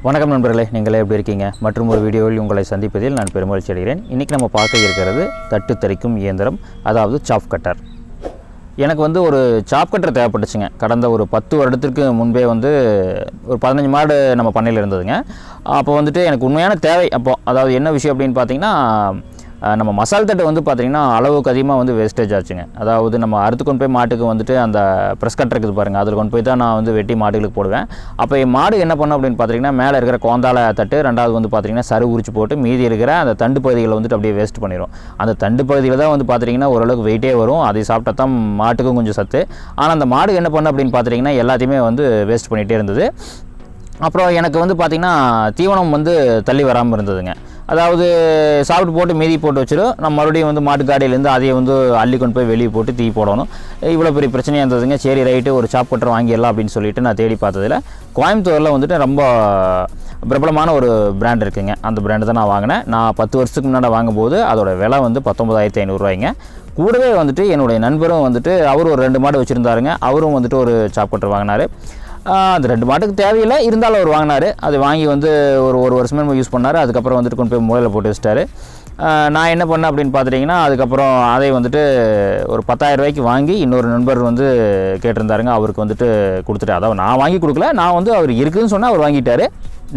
வணக்கம் நண்பர்களே, நீங்களே எப்படி இருக்கீங்க? மற்றும் ஒரு வீடியோவில் உங்களை சந்திப்பதில் நான் பெருமகிழ்ச்சி அடைகிறேன். இன்றைக்கி நம்ம பார்க்க இருக்கிறது தட்டு தரிக்கும் இயந்திரம், அதாவது சாப் கட்டர். எனக்கு ஒரு சாப் கட்டர் தேவைப்பட்டுச்சுங்க. கடந்த ஒரு 10 வருடத்திற்கு முன்பே ஒரு 15 மாடு நம்ம பண்ணையில் இருந்ததுங்க. அப்போ எனக்கு உண்மையான தேவை. அதாவது என்ன விஷயம் அப்படின்னு பார்த்தீங்கன்னா, நம்ம மசால் தட்டு பார்த்தீங்கன்னா அளவுக்கு அதிகமாக வேஸ்டேஜ் ஆச்சுங்க. அதாவது நம்ம அறுத்து கொண்டு போய் மாட்டுக்கு அந்த ப்ரெஸ் கட்டர் இருக்குது பாருங்கள், அதில் கொண்டு போய் தான் நான் வெட்டி மாடுகளுக்கு போடுவேன். அப்போ என் மாடு என்ன பண்ணும் அப்படின்னு பார்த்தீங்கன்னா, மேலே இருக்கிற கோந்தால தட்டு, ரெண்டாவது பார்த்தீங்கன்னா சரு உரிச்சு போட்டு மீதி இருக்கிற அந்த தண்டு பகுதிகளை அப்படியே வேஸ்ட் பண்ணிடும். அந்த தண்டு பகுதியில் தான் பார்த்தீங்கன்னா ஓரளவுக்கு வெயிட்டே வரும். அதை சாப்பிட்டா தான் மாட்டுக்கும் கொஞ்சம் சத்து. ஆனால் அந்த மாடு என்ன பண்ணும் அப்படின்னு பார்த்தீங்கன்னா, எல்லாத்தையுமே வேஸ்ட் பண்ணிகிட்டே இருந்தது. அப்புறம் எனக்கு பார்த்தீங்கன்னா தீவனம் தள்ளி வராமல் இருந்ததுங்க. அதாவது சாப்பிட்டு போட்டு மீதி போட்டு வச்சிடும். நம்ம மறுபடியும் மாட்டுக்காடியிலேருந்து அதையை அள்ளி கொண்டு போய் வெளியே போட்டு தீ போடணும். இவ்வளோ பெரிய பிரச்சனையாக இருந்ததுங்க. சரி ரைட்டு, ஒரு சாப் கட்டர் வாங்கிடலாம் அப்படின்னு சொல்லிட்டு நான் தேடி பார்த்ததில் கோயம்புத்தூரில் ரொம்ப பிரபலமான ஒரு பிராண்ட் இருக்குங்க. அந்த பிராண்டு தான் நான் வாங்கினேன். நான் 10 வருஷத்துக்கு முன்னாடி வாங்கும்போது அதோட விலை 19,500 ரூபாய்ங்க. கூடவே என்னுடைய நண்பரும் அவர் ஒரு 2 மாடு வச்சுருந்தாருங்க. அவரும் ஒரு சாப் கட்டர் வாங்கினார். அந்த 2 மாட்டுக்கு தேவையில்லை, இருந்தாலும் அவர் வாங்கினார். அது வாங்கி ஒரு வருஷமே நம்ம யூஸ் பண்ணார். அதுக்கப்புறம் கொண்டு போய் மூலையில் போட்டு வச்சிட்டாரு. நான் என்ன பண்ணேன் அப்படின்னு பார்த்துட்டிங்கன்னா, அதுக்கப்புறம் அதை ஒரு 10,000 ரூபாய்க்கு வாங்கி இன்னொரு நண்பர் கேட்டிருந்தாருங்க. அவருக்கு கொடுத்துட்டு, அதாவது நான் வாங்கி கொடுக்கல, நான் அவர் இருக்குதுன்னு சொன்னால் அவர் வாங்கிட்டார்.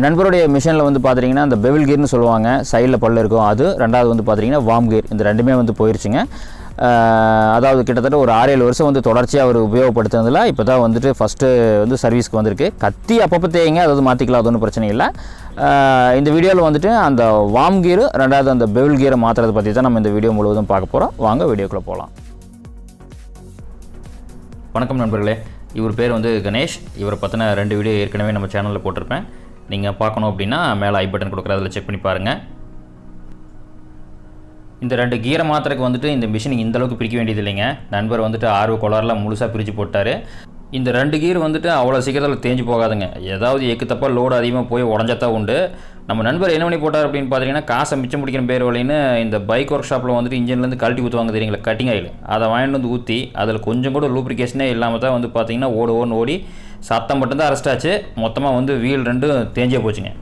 நண்பருடைய மிஷினில் பார்த்துட்டிங்கன்னா அந்த பெவில் கீர்னு சொல்லுவாங்க, சைடில் பல்லு இருக்கும் அது. ரெண்டாவது பார்த்திங்கன்னா வார்ம் கீர், இந்த ரெண்டுமே போயிடுச்சுங்க. அதாவது கிட்டத்தட்ட ஒரு 6-7 வருஷம் தொடர்ச்சியாக அவர் உபயோகப்படுத்துனதில் இப்போ தான் ஃபஸ்ட்டு சர்வீஸ்க்கு வந்திருக்கு. கத்தி அப்பப்போ தேங்க, அதாவது மாற்றிக்கலாம், அது ஒன்றும் பிரச்சனை இல்லை. இந்த வீடியோவில் அந்த வார்ம் கீரு, ரெண்டாவது அந்த பெவில் கீரை மாற்றுறதை பற்றி தான் நம்ம இந்த வீடியோ முழுவதும் பார்க்க போகிறோம். வாங்க வீடியோக்குள்ளே போகலாம். வணக்கம் நண்பர்களே, இவர் பேர் கணேஷ். இவரை பற்றின 2 வீடியோ ஏற்கனவே நம்ம சேனலில் போட்டிருப்பேன். நீங்கள் பார்க்கணும் அப்படின்னா மேலே ஐ பட்டன் கொடுக்குற அதில் செக் பண்ணி பாருங்கள். இந்த 2 கீரை மாத்திரக்கு இந்த மிஷின் இந்தளவுக்கு பிரிக்க வேண்டியது இல்லைங்க. நண்பர் ஆர்வ கோளாறுலாம் முழுசாக பிரித்து போட்டார். இந்த 2 கீர் அவ்வளோ சீக்கிரத்தில் தேஞ்சு போகாதுங்க. ஏதாவது எக்கு தப்பாக லோடு அதிகமாக போய் உடஞ்சத்தான் உண்டு. நம்ம நண்பர் என்ன பண்ணி போட்டார் அப்படின்னு பார்த்தீங்கன்னா, காசை மிச்சம் பிடிக்கிற பேர் வழின்னு இந்த பைக் ஒர்க் ஷாப்பில் இன்ஜின்லேருந்து கழட்டி ஊற்றுவாங்க தெரியுங்களா, கட்டிங் ஆயில். அதை வாங்கிட்டு ஊற்றி அதில் கொஞ்சம் கூட லூப்ரிகேஷனே இல்லாமல் தான் பார்த்தீங்கன்னா ஓடி சத்தம் மட்டும்தான் அரெஸ்ட் ஆச்சு. மொத்தமாக வீல் 2 தேஞ்சே போச்சுங்க.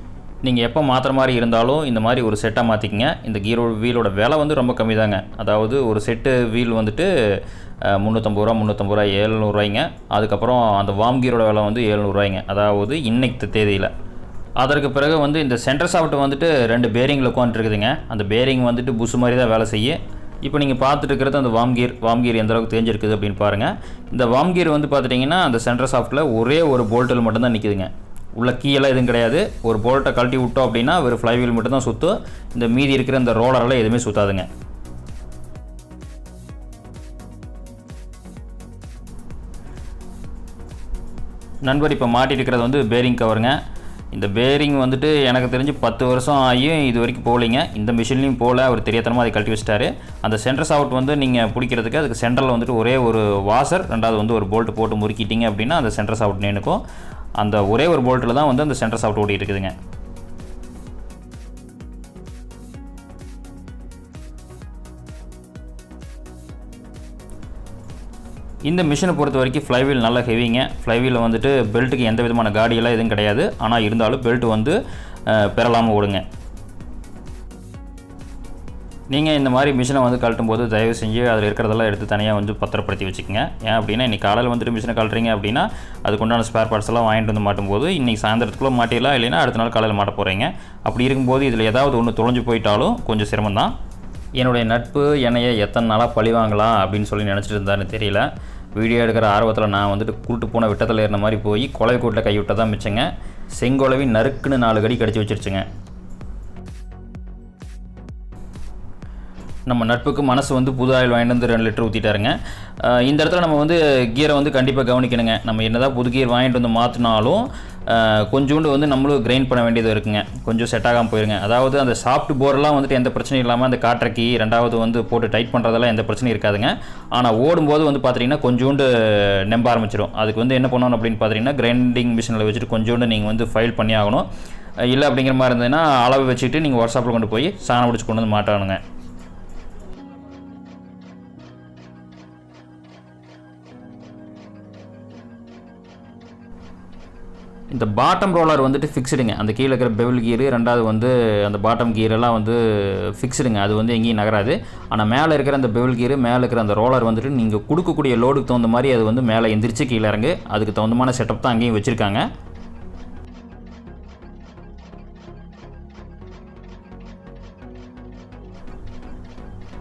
நீங்கள் எப்போ மாற்றுற மாதிரி இருந்தாலும் இந்த மாதிரி ஒரு செட்டாக மாற்றிக்கிங்க. இந்த வீலோட விலை ரொம்ப கம்மி தாங்க. அதாவது ஒரு செட்டு வீல் 350 ரூபா 700 ரூபாய்ங்க. அதுக்கப்புறம் அந்த வார்ம் கீரோட விலை 700 ரூபாய்ங்க. அதாவது இன்னைக்கு தேதியில். அதற்கு பிறகு இந்த சென்டர் சாஃப்ட் 2 பேரிங்கில் உட்காந்துருக்குதுங்க. அந்த பேரிங் புஷ் மாதிரி தான் வேலை செய்ய. இப்போ நீங்கள் பார்த்துட்டு இருக்கிறது அந்த வார்ம் கீர் எந்த அளவுக்கு தேஞ்சிருக்குது அப்படின்னு பாருங்கள். இந்த வார்ம் கீர் பார்த்துட்டிங்கன்னா அந்த சென்டர் சாஃப்ட்டில் ஒரே ஒரு போல்ட்டில் மட்டும்தான் நிற்குதுங்க. உள்ள கீயெல்லாம் எதுவும் கிடையாது. ஒரு போல்ட்டை கழட்டி விட்டோம் அப்படின்னா வெறும் ஃப்ளைவீல் மட்டும்தான் சுற்றும். இந்த மீதி இருக்கிற இந்த ரோலரெல்லாம் எதுவுமே சுற்றாதுங்க. நண்பர் இப்போ மாட்டிட்டு இருக்கிறது பேரிங் கவருங்க. இந்த பேரிங் எனக்கு தெரிஞ்சு 10 வருஷம் ஆகியும் இது வரைக்கும் போகலைங்க. இந்த மிஷின்லையும் போகல, அவர் தெரியாதனமாக அதை கழட்டி வச்சிட்டாரு. அந்த சென்டர் சாஃப்ட் நீங்கள் பிடிக்கிறதுக்கு அதுக்கு சென்டரில் ஒரே ஒரு வாசர், ரெண்டாவது ஒரு போல்ட்டு போட்டு முறுக்கிட்டீங்க அப்படின்னா அந்த சென்டர் சாஃப்ட் நின்னுக்கும். அந்த ஒரே ஒரு போல்ட்டில் தான் அந்த சென்டர் சாஃப்ட் ஓடிட்டு இருக்குதுங்க. இந்த மிஷினை பொறுத்த வரைக்கும் ஃப்ளைவீல் நல்லா ஹெவிங்க. ஃப்ளைவீலில் பெல்ட்டுக்கு எந்த விதமான காடியெல்லாம் எதுவும் கிடையாது. ஆனால் இருந்தாலும் பெல்ட்டு பெறலாமல் ஓடுங்க. நீங்கள் இந்த மாதிரி மிஷினை கழட்டும் போது தயவு செஞ்சு அதில் இருக்கிறதெல்லாம் எடுத்து தனியாக பத்திரப்படுத்தி வச்சுக்கோங்க. ஏன் அப்படின்னா இன்றைக்கி காலையில் மிஷினை கழட்டுறீங்க அப்படின்னா அதுக்குண்டான ஸ்பேர் பார்ட்ஸ் எல்லாம் வாங்கிட்டு மாட்டும்போது இன்றைக்கி சாயந்தரத்துக்குள்ளே மாட்டிடலாம், இல்லைன்னா அடுத்த நாள் காலையில் மாட்ட போகிறீங்க. அப்படி இருக்கும்போது இதில் ஏதாவது ஒன்று தொலைஞ்சு போயிட்டாலும் கொஞ்சம் சிரமம் தான். என்னுடைய நட்பு என்னையை எத்தனை நாளாக பழி வாங்கலாம் அப்படின்னு சொல்லி நினச்சிட்டு இருந்தாருன்னு தெரியல. வீடியோ எடுக்கிற ஆர்வத்தில் நான் கூட்டு போன விட்டத்தில் ஏறின மாதிரி போய் கொலை கூட்டில் கை விட்ட தான் மிச்சங்க. செங்கோலவி நறுக்குன்னு 4 கடி கடிச்சு வச்சிருச்சுங்க. நம்ம நட்புக்கு மனசு புது ஆயில் வாங்கிட்டு 2 லிட்டர் ஊற்றிட்டாருங்க. இந்த இடத்துல நம்ம கீரை கண்டிப்பாக கவனிக்கணுங்க. நம்ம என்னதான் புது கீர் வாங்கிட்டு மாற்றினாலும் கொஞ்சோண்டு நம்மளும் கிரைண்ட் பண்ண வேண்டியது இருக்குங்க. கொஞ்சம் செட் ஆகாமல் போயிருங்க. அதாவது அந்த சாஃப்ட் போரெல்லாம் எந்த பிரச்சனையும் இல்லாமல் அந்த காற்றக்கி ரெண்டாவது போட்டு டைட் பண்ணுறதெல்லாம் எந்த பிரச்சனையும் இருக்காதுங்க. ஆனால் ஓடும்போது பார்த்திங்கன்னா கொஞ்சோண்டு நம்ப ஆரம்பிச்சிடும். அதுக்கு என்ன பண்ணணும் அப்படின்னு பார்த்தீங்கன்னா, கிரைண்டிங் மிஷினில் வச்சுட்டு கொஞ்சோண்டு நீங்கள் ஃபைல் பண்ணி ஆகணும். இல்லை அப்படிங்கிற மாதிரி இருந்ததுன்னா அளவு வச்சுட்டு நீங்கள் ஒர்க் ஷாப்பில் கொண்டு போய் சாணம் பிடிச்சி கொண்டு மாட்டானுங்க. இந்த பாட்டம் ரோலர் வந்துட்டு ஃபிக்ஸ்டுங்க. அந்த கீழே இருக்கிற பெவில் கீரு, ரெண்டாவது வந்து அந்த பாட்டம் கீரெல்லாம் வந்து ஃபிக்ஸ்டுங்க. அது வந்து எங்கேயும் நகராது. ஆனால் மேலே இருக்கிற அந்த பெவில் கீரு, மேலே இருக்கிற அந்த ரோலர் வந்துட்டு நீங்கள் கொடுக்கக்கூடிய லோடுக்கு தகுந்த மாதிரி அது வந்து மேலே எந்திரிச்சு கீழே இறங்கு. அதுக்கு தகுந்தமான செட்டப் தான் அங்கேயும் வச்சுருக்காங்க.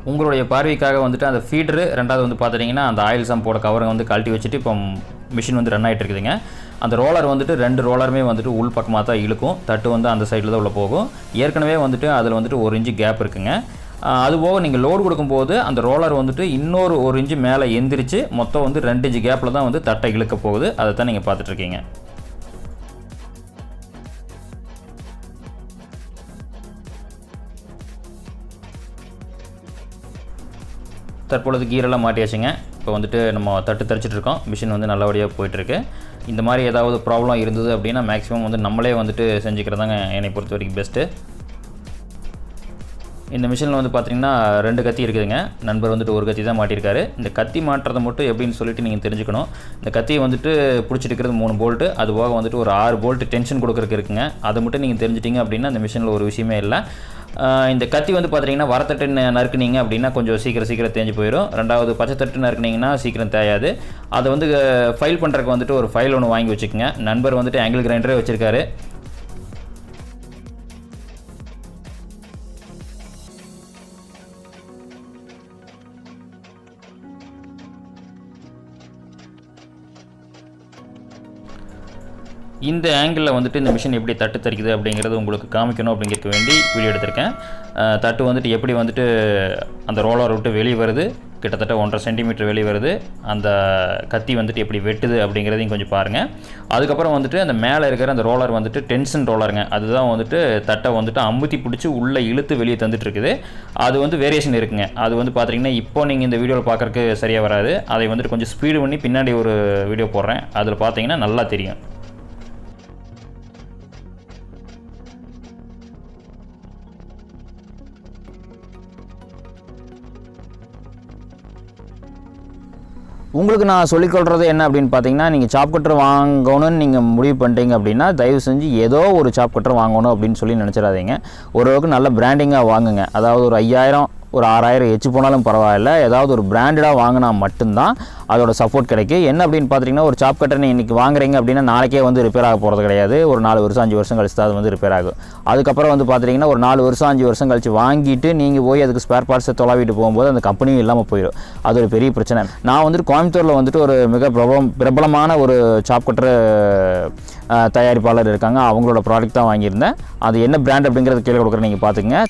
உங்களுடைய பார்வைக்காக வந்துட்டு அந்த ஃபீடரு, ரெண்டாவது வந்து பார்த்துட்டிங்கன்னா அந்த ஆயில் சம்போட கவரை வந்து கழட்டி வச்சுட்டு இப்போ மிஷின் வந்து ரன் ஆகிட்டு இருக்குதுங்க. அந்த ரோலர் வந்துட்டு 2 ரோலருமே வந்துட்டு உள் பக்கமாக தான் இழுக்கும். தட்டு வந்து அந்த சைடில் தான் உள்ள போகும். ஏற்கனவே வந்துட்டு அதில் வந்துட்டு 1 இன்ச்சு கேப் இருக்குங்க. அதுபோக நீங்கள் லோடு கொடுக்கும்போது அந்த ரோலர் வந்துட்டு இன்னொரு 1 இன்ச்சு மேலே எந்திரிச்சு மொத்தம் வந்து 2 இன்ச்சு கேப்பில் தான் வந்து தட்டை இழுக்க போகுது. அதை தான் நீங்கள் பார்த்துட்ருக்கீங்க. தற்பொழுது கீரெல்லாம் மாட்டியாச்சுங்க. இப்போ வந்துட்டு நம்ம தட்டு தரிச்சிட்ருக்கோம். மிஷின் வந்து நல்லபடியாக போயிட்டுருக்கு. இந்த மாதிரி ஏதாவது ப்ராப்ளம் இருந்தது அப்படின்னா மேக்ஸிமம் வந்து நம்மளே வந்துட்டு செஞ்சுக்கிறதாங்க என்னை பொறுத்த வரைக்கும் பெஸ்ட்டு. இந்த மிஷினில் வந்து பார்த்திங்கன்னா 2 கத்தி இருக்குதுங்க. நண்பர் வந்துட்டு 1 கத்தி தான் மாட்டியிருக்காரு. இந்த கத்தி மாட்டுறதை மட்டும் எப்படின்னு சொல்லிட்டு நீங்கள் தெரிஞ்சுக்கணும். இந்த கத்தியை வந்துட்டு பிடிச்சிட்டு இருக்கிறது 3 போல்ட்டு, அது போக வந்துட்டு ஒரு 6 போல்ட்டு டென்ஷன் கொடுக்குறதுக்கு இருக்குங்க. அதை மட்டும் நீங்கள் தெரிஞ்சிட்டிங்க அப்படின்னா இந்த மிஷினில் ஒரு விஷயமே இல்லை. இந்த கத்தி வந்து பார்த்திங்கன்னா வரத்தட்டு நறுக்குனீங்க அப்படின்னா கொஞ்சம் சீக்கிரம் தேஞ்சு போயிடும். ரெண்டாவது பச்சை தட்டு நறுக்குனீங்கன்னா சீக்கிரம் தேயாது. அதை வந்து ஃபைல் பண்ணுறதுக்கு வந்துட்டு ஒரு ஃபைல் ஒன்று வாங்கி வச்சுக்கோங்க. நண்பர் வந்துட்டு ஆங்கிள் கிரைண்டரே வச்சுருக்காரு. இந்த ஆங்கிளில் வந்துட்டு இந்த மிஷின் எப்படி தட்டு தரிக்குது அப்படிங்கிறது உங்களுக்கு காமிக்கணும் அப்படிங்கிறதுக்கு வேண்டி வீடியோ எடுத்திருக்கேன். தட்டு வந்துட்டு எப்படி வந்துட்டு அந்த ரோலர் விட்டு வெளியே வருது, கிட்டத்தட்ட 1.5 சென்டிமீட்டர் வெளியே வருது, அந்த கத்தி வந்துட்டு எப்படி வெட்டுது அப்படிங்கிறதையும் கொஞ்சம் பாருங்கள். அதுக்கப்புறம் வந்துட்டு அந்த மேலே இருக்கிற அந்த ரோலர் வந்துட்டு டென்ஷன் ரோலருங்க. அதுதான் வந்துட்டு தட்டை வந்துட்டு அமுத்தி பிடிச்சி உள்ளே இழுத்து வெளியே தந்துட்டுருக்குது. அது வந்து வேரியேஷன் இருக்குங்க. அது வந்து பார்த்திங்கன்னா இப்போ நீங்கள் இந்த வீடியோவில் பார்க்குறக்கு சரியாக வராது. அதை வந்துட்டு கொஞ்சம் ஸ்பீடு பண்ணி பின்னாடி ஒரு வீடியோ போடுறேன். அதில் பார்த்தீங்கன்னா நல்லா தெரியும். உங்களுக்கு நான் சொல்லிக்கொள்கிறது என்ன அப்படின்னு பார்த்தீங்கன்னா, நீங்கள் சாப் கட்டர் வாங்கணும்னு நீங்கள் முடிவு பண்ணிட்டீங்க அப்படின்னா தயவு செஞ்சு ஏதோ ஒரு சாப் கட்டர் வாங்கணும் அப்படின்னு சொல்லி நினச்சிடாதீங்க. ஓரளவுக்கு நல்ல பிராண்டிங்காக வாங்குங்க. அதாவது ஒரு 5000 ஒரு 6000 எச்சு போனாலும் பரவாயில்ல. ஏதாவது ஒரு பிராண்டடாக வாங்கினா மட்டும்தான் அதோட சப்போர்ட் கிடைக்கும். என்ன அப்படின்னு பார்த்தீங்கன்னா, ஒரு சாப் கட்டர் இன்றைக்கி வாங்குறீங்க அப்படின்னா நாளைக்கே வந்து ரிப்பேர் ஆக போகிறது கிடையாது. ஒரு 4 வருஷம் 5 வருஷம் கழிச்சு தான் அது வந்து ரிப்பேர் ஆகும். அதுக்கப்புறம் வந்து பார்த்தீங்கன்னா ஒரு 4 வருஷம் 5 வருஷம் கழிச்சு வாங்கிட்டு நீங்கள் போய் அதுக்கு ஸ்பேர் பார்ட்ஸை தொலைவிட்டு போகும்போது அந்த கம்பெனியும் இல்லாமல் போயிடும். அது ஒரு பெரிய பிரச்சனை. நான் வந்துட்டு கோயம்புத்தூரில் வந்துட்டு ஒரு மிக பிரபலமான ஒரு சாப் கட்டர் தயாரிப்பாளர் இருக்காங்க. அவங்களோட ப்ராடக்ட் தான் வாங்கியிருந்தேன். அது என்ன பிராண்ட் அப்படிங்கிறது கீழே கொடுக்குறேன், நீங்கள் பார்த்துக்கங்க.